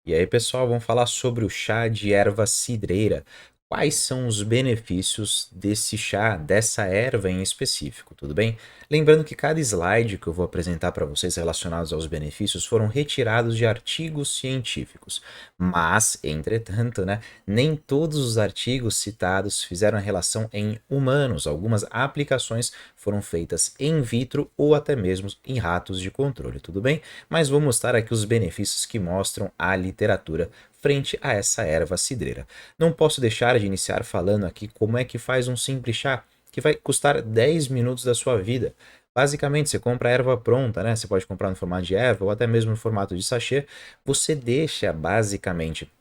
E aí, pessoal, vamos falar sobre o chá de erva cidreira. Quais são os benefícios desse chá, dessa erva em específico, tudo bem? Lembrando que cada slide que eu vou apresentar para vocês relacionados aos benefícios foram retirados de artigos científicos. Mas, entretanto, né, nem todos os artigos citados fizeram a relação em humanos. Algumas aplicações foram feitas in vitro ou até mesmo em ratos de controle, tudo bem? Mas vou mostrar aqui os benefícios que mostram a literatura frente a essa erva cidreira. Não posso deixar de iniciar falando aqui como é que faz um simples chá, que vai custar 10 minutos da sua vida. Basicamente, você compra a erva pronta, né? Você pode comprar no formato de erva ou até mesmo no formato de sachê. Você deixa basicamente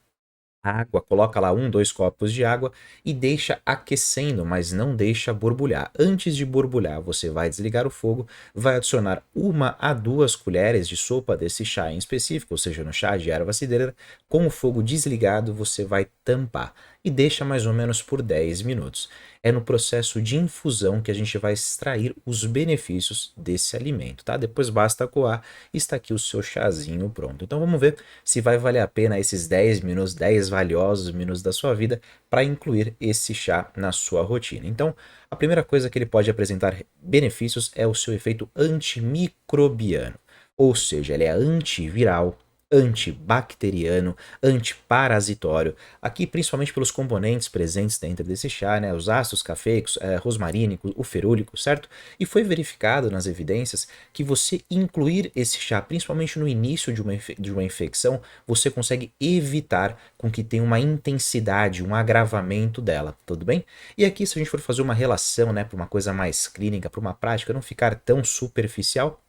água, coloca lá 2 copos de água e deixa aquecendo, mas não deixa borbulhar. Antes de borbulhar, você vai desligar o fogo, vai adicionar 1 a 2 colheres de sopa desse chá em específico, ou seja, no chá de erva cidreira. Com o fogo desligado, você vai tampar e deixa mais ou menos por 10 minutos. É no processo de infusão que a gente vai extrair os benefícios desse alimento, tá? Depois basta coar e está aqui o seu chazinho pronto. Então vamos ver se vai valer a pena esses 10 minutos, 10 valiosos minutos da sua vida para incluir esse chá na sua rotina. Então, a primeira coisa que ele pode apresentar benefícios é o seu efeito antimicrobiano, ou seja, ele é antiviral, antibacteriano, antiparasitório, aqui principalmente pelos componentes presentes dentro desse chá, né, os ácidos cafeicos, rosmarínico, o ferúlico, certo? E foi verificado nas evidências que você incluir esse chá, principalmente no início de uma infecção, você consegue evitar com que tenha uma intensidade, um agravamento dela, tudo bem? E aqui, se a gente for fazer uma relação, né, para uma coisa mais clínica, para uma prática não ficar tão superficial,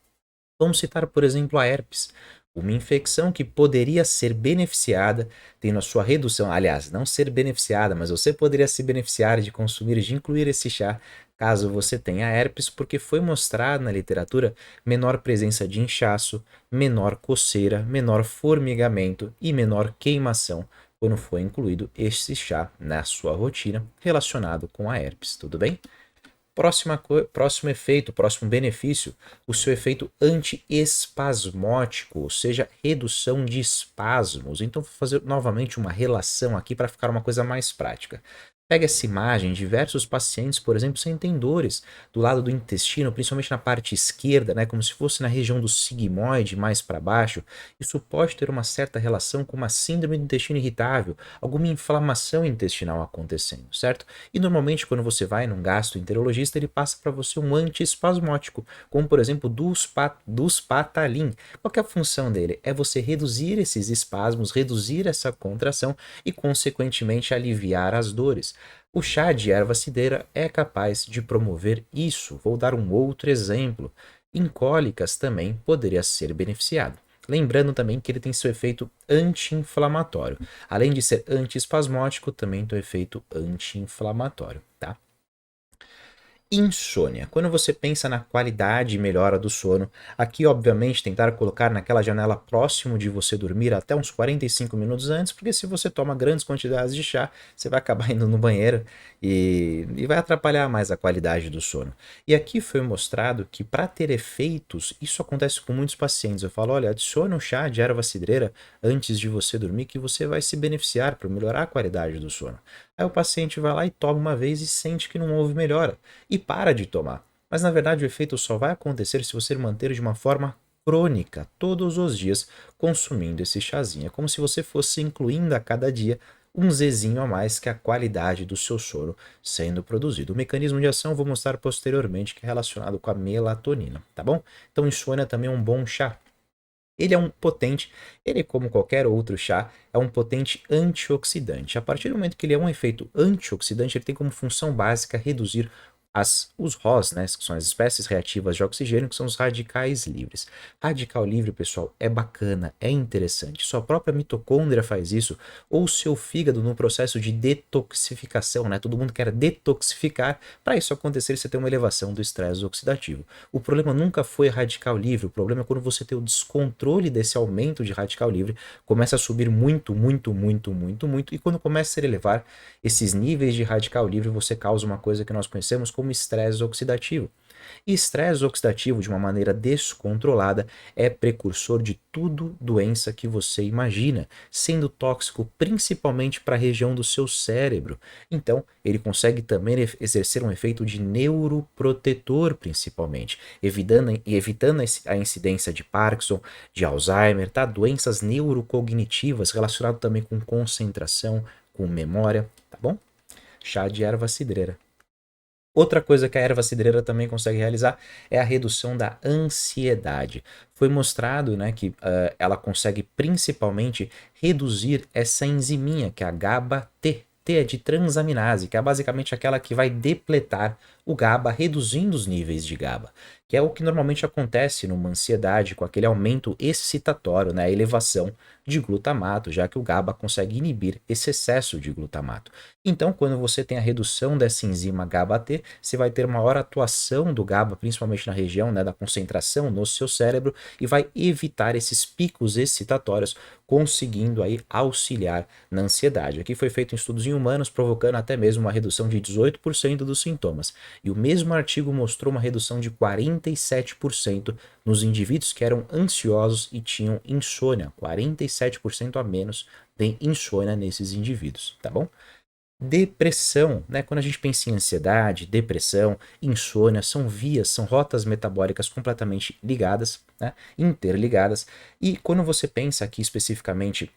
vamos citar, por exemplo, a herpes. Uma infecção que poderia ser beneficiada, tendo a sua redução, aliás, não ser beneficiada, mas você poderia se beneficiar de consumir, de incluir esse chá, caso você tenha herpes, porque foi mostrado na literatura menor presença de inchaço, menor coceira, menor formigamento e menor queimação quando foi incluído esse chá na sua rotina relacionado com a herpes, tudo bem? Próximo efeito, próximo benefício, o seu efeito antiespasmótico, ou seja, redução de espasmos. Então, vou fazer novamente uma relação aqui para ficar uma coisa mais prática. Pega essa imagem, diversos pacientes, por exemplo, sentem dores do lado do intestino, principalmente na parte esquerda, né, como se fosse na região do sigmoide, mais para baixo. Isso pode ter uma certa relação com uma síndrome do intestino irritável, alguma inflamação intestinal acontecendo, certo? E normalmente quando você vai num gastroenterologista, ele passa para você um antiespasmótico, como por exemplo Duspatalin. Qual que é a função dele? É você reduzir esses espasmos, reduzir essa contração e consequentemente aliviar as dores. O chá de erva cidreira é capaz de promover isso. Vou dar um outro exemplo. Em cólicas também poderia ser beneficiado. Lembrando também que ele tem seu efeito anti-inflamatório. Além de ser antiespasmódico, também tem o efeito anti-inflamatório, tá? Insônia. Quando você pensa na qualidade e melhora do sono, aqui obviamente tentar colocar naquela janela próximo de você dormir até uns 45 minutos antes, porque se você toma grandes quantidades de chá, você vai acabar indo no banheiro e vai atrapalhar mais a qualidade do sono. E aqui foi mostrado que para ter efeitos, isso acontece com muitos pacientes. Eu falo, olha, adicione um chá de erva cidreira antes de você dormir que você vai se beneficiar para melhorar a qualidade do sono. Aí o paciente vai lá e toma uma vez e sente que não houve melhora e para de tomar. Mas na verdade o efeito só vai acontecer se você manter de uma forma crônica, todos os dias, consumindo esse chazinho. É como se você fosse incluindo a cada dia um zezinho a mais que a qualidade do seu sono sendo produzido. O mecanismo de ação eu vou mostrar posteriormente que é relacionado com a melatonina, tá bom? Então insônia também é um bom chá. Ele é um potente, ele como qualquer outro chá, é um potente antioxidante. A partir do momento que ele é um efeito antioxidante, ele tem como função básica reduzir os ROS, né, que são as espécies reativas de oxigênio, que são os radicais livres. Radical livre, pessoal, é bacana, é interessante. Sua própria mitocôndria faz isso, ou seu fígado no processo de detoxificação, né? Todo mundo quer detoxificar. Para isso acontecer, você tem uma elevação do estresse oxidativo. O problema nunca foi radical livre, o problema é quando você tem o descontrole desse aumento de radical livre, começa a subir muito, muito, muito, muito, muito, e quando começa a se elevar esses níveis de radical livre, você causa uma coisa que nós conhecemos como estresse oxidativo. E estresse oxidativo de uma maneira descontrolada é precursor de tudo doença que você imagina, sendo tóxico principalmente para a região do seu cérebro. Então, ele consegue também exercer um efeito de neuroprotetor, principalmente, evitando a incidência de Parkinson, de Alzheimer, tá? Doenças neurocognitivas relacionadas também com concentração, com memória, tá bom? Chá de erva cidreira. Outra coisa que a erva cidreira também consegue realizar é a redução da ansiedade. Foi mostrado, né, que ela consegue principalmente reduzir essa enziminha, que é a GABA-T. T é de transaminase, que é basicamente aquela que vai depletar o GABA, reduzindo os níveis de GABA, que é o que normalmente acontece numa ansiedade com aquele aumento excitatório, né, a elevação de glutamato, já que o GABA consegue inibir esse excesso de glutamato. Então, quando você tem a redução dessa enzima GABA-T, você vai ter maior atuação do GABA, principalmente na região, né, da concentração no seu cérebro, e vai evitar esses picos excitatórios, conseguindo aí auxiliar na ansiedade. Aqui foi feito em estudos em humanos, provocando até mesmo uma redução de 18% dos sintomas. E o mesmo artigo mostrou uma redução de 47% nos indivíduos que eram ansiosos e tinham insônia, 47% a menos de insônia nesses indivíduos, tá bom? Depressão, né? Quando a gente pensa em ansiedade, depressão, insônia, são vias, são rotas metabólicas completamente ligadas, né? Interligadas. E quando você pensa aqui especificamente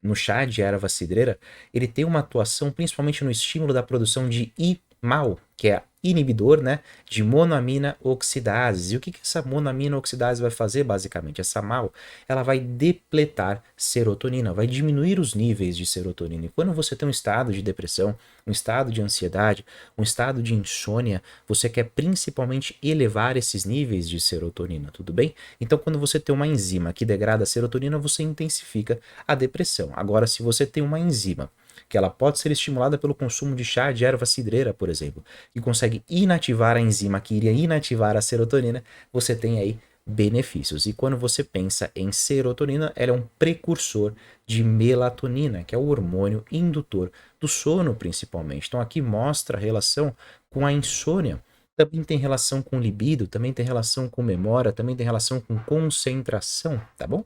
no chá de erva cidreira, ele tem uma atuação principalmente no estímulo da produção de IMAO, que é inibidor, né, de monoamina oxidase. E o que essa monoamina oxidase vai fazer, basicamente? Essa MAO, ela vai depletar serotonina, vai diminuir os níveis de serotonina. E quando você tem um estado de depressão, um estado de ansiedade, um estado de insônia, você quer principalmente elevar esses níveis de serotonina, tudo bem? Então, quando você tem uma enzima que degrada a serotonina, você intensifica a depressão. Agora, se você tem uma enzima que ela pode ser estimulada pelo consumo de chá de erva cidreira, por exemplo, e consegue inativar a enzima que iria inativar a serotonina, você tem aí benefícios. E quando você pensa em serotonina, ela é um precursor de melatonina, que é o hormônio indutor do sono, principalmente. Então aqui mostra a relação com a insônia. Também tem relação com libido, também tem relação com memória, também tem relação com concentração, tá bom?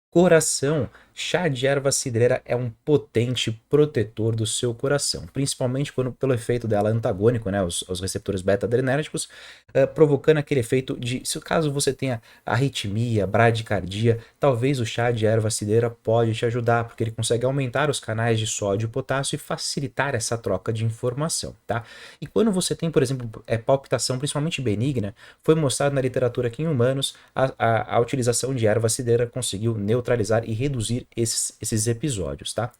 Coração, chá de erva cidreira é um potente protetor do seu coração, principalmente quando, pelo efeito dela antagônico, né, aos receptores beta-adrenérgicos, provocando aquele efeito de, se caso você tenha arritmia, bradicardia, talvez o chá de erva cidreira pode te ajudar, porque ele consegue aumentar os canais de sódio e potássio e facilitar essa troca de informação, tá? E quando você tem, por exemplo, palpitação, principalmente benigna, foi mostrado na literatura que em humanos a utilização de erva cidreira conseguiu neutralizar e reduzir esses episódios, tá?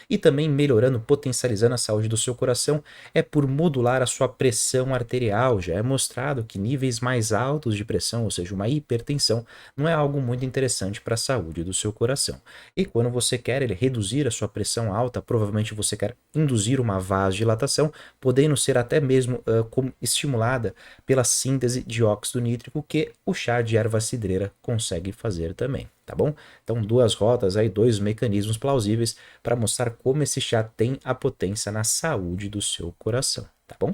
E também melhorando, potencializando a saúde do seu coração é por modular a sua pressão arterial. Já é mostrado que níveis mais altos de pressão, ou seja, uma hipertensão, não é algo muito interessante para a saúde do seu coração. E quando você quer reduzir a sua pressão alta, provavelmente você quer induzir uma vasodilatação, podendo ser até mesmo estimulada pela síntese de óxido nítrico, que o chá de erva cidreira consegue fazer também, tá bom? Então, duas rotas aí, dois mecanismos plausíveis para mostrar como esse chá tem a potência na saúde do seu coração, tá bom?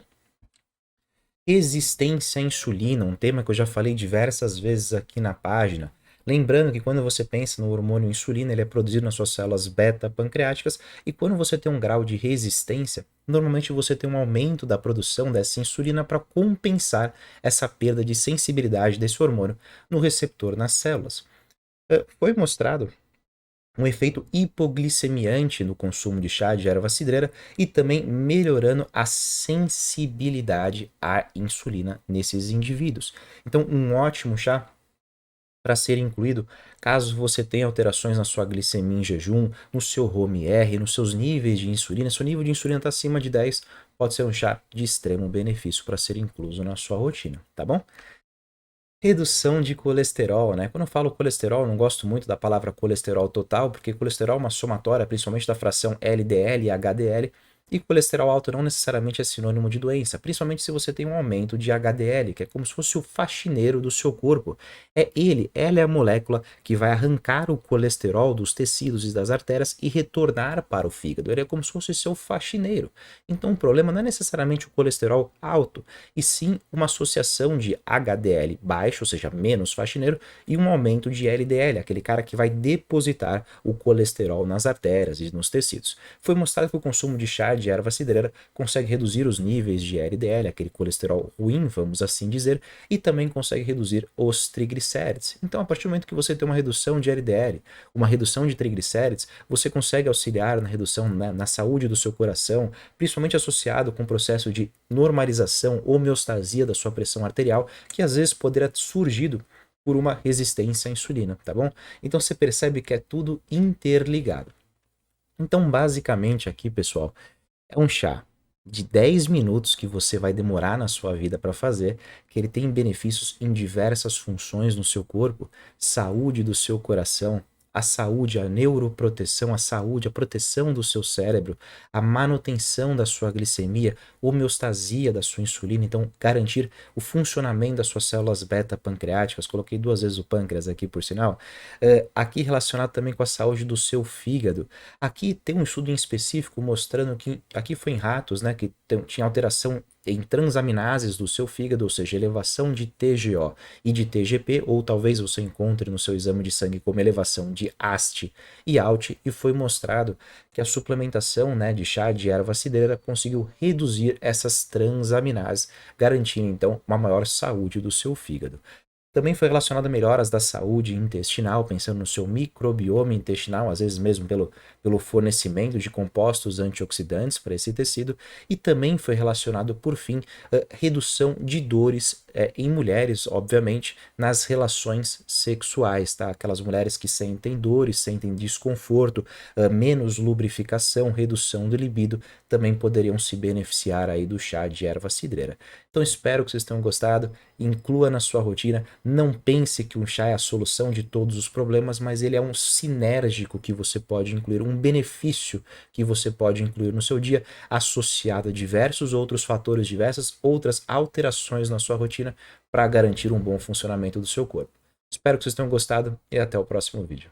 Resistência à insulina, um tema que eu já falei diversas vezes aqui na página. Lembrando que quando você pensa no hormônio insulina, ele é produzido nas suas células beta-pancreáticas, e quando você tem um grau de resistência, normalmente você tem um aumento da produção dessa insulina para compensar essa perda de sensibilidade desse hormônio no receptor nas células. Foi mostrado um efeito hipoglicemiante no consumo de chá de erva cidreira e também melhorando a sensibilidade à insulina nesses indivíduos. Então, um ótimo chá para ser incluído caso você tenha alterações na sua glicemia em jejum, no seu ROMR, nos seus níveis de insulina. Se o nível de insulina está acima de 10, pode ser um chá de extremo benefício para ser incluso na sua rotina, tá bom? Redução de colesterol, né? Quando eu falo colesterol, eu não gosto muito da palavra colesterol total, porque colesterol é uma somatória, principalmente da fração LDL e HDL, E colesterol alto não necessariamente é sinônimo de doença, principalmente se você tem um aumento de HDL, que é como se fosse o faxineiro do seu corpo. Ela é a molécula que vai arrancar o colesterol dos tecidos e das artérias e retornar para o fígado. Ele é como se fosse seu faxineiro. Então o problema não é necessariamente o colesterol alto, e sim uma associação de HDL baixo, ou seja, menos faxineiro, e um aumento de LDL, aquele cara que vai depositar o colesterol nas artérias e nos tecidos. Foi mostrado que o consumo de chá de erva cidreira consegue reduzir os níveis de LDL, aquele colesterol ruim, vamos assim dizer, e também consegue reduzir os triglicérides. Então, a partir do momento que você tem uma redução de LDL, uma redução de triglicérides, você consegue auxiliar na redução na saúde do seu coração, principalmente associado com o processo de normalização, homeostasia da sua pressão arterial, que às vezes poderá ter surgido por uma resistência à insulina, tá bom? Então você percebe que é tudo interligado. Então, basicamente aqui, pessoal, é um chá de 10 minutos que você vai demorar na sua vida para fazer, que ele tem benefícios em diversas funções no seu corpo, saúde do seu coração, a saúde, a neuroproteção, a saúde, a proteção do seu cérebro, a manutenção da sua glicemia, homeostasia da sua insulina, então garantir o funcionamento das suas células beta pancreáticas. Coloquei 2 vezes o pâncreas aqui por sinal. Aqui relacionado também com a saúde do seu fígado. Aqui tem um estudo em específico mostrando que, aqui foi em ratos, né, que tinha alteração em transaminases do seu fígado, ou seja, elevação de TGO e de TGP, ou talvez você encontre no seu exame de sangue como elevação de AST e ALT, e foi mostrado que a suplementação, né, de chá de erva cidreira conseguiu reduzir essas transaminases, garantindo então uma maior saúde do seu fígado. Também foi relacionado a melhoras da saúde intestinal, pensando no seu microbioma intestinal, às vezes mesmo pelo fornecimento de compostos antioxidantes para esse tecido, e também foi relacionado, por fim, a redução de dores em mulheres, obviamente, nas relações sexuais, tá? Aquelas mulheres que sentem dores, sentem desconforto, menos lubrificação, redução do libido, também poderiam se beneficiar aí do chá de erva cidreira. Então espero que vocês tenham gostado, inclua na sua rotina, não pense que um chá é a solução de todos os problemas, mas ele é um sinérgico que você pode incluir, um benefício que você pode incluir no seu dia, associado a diversos outros fatores, diversas outras alterações na sua rotina para garantir um bom funcionamento do seu corpo. Espero que vocês tenham gostado e até o próximo vídeo.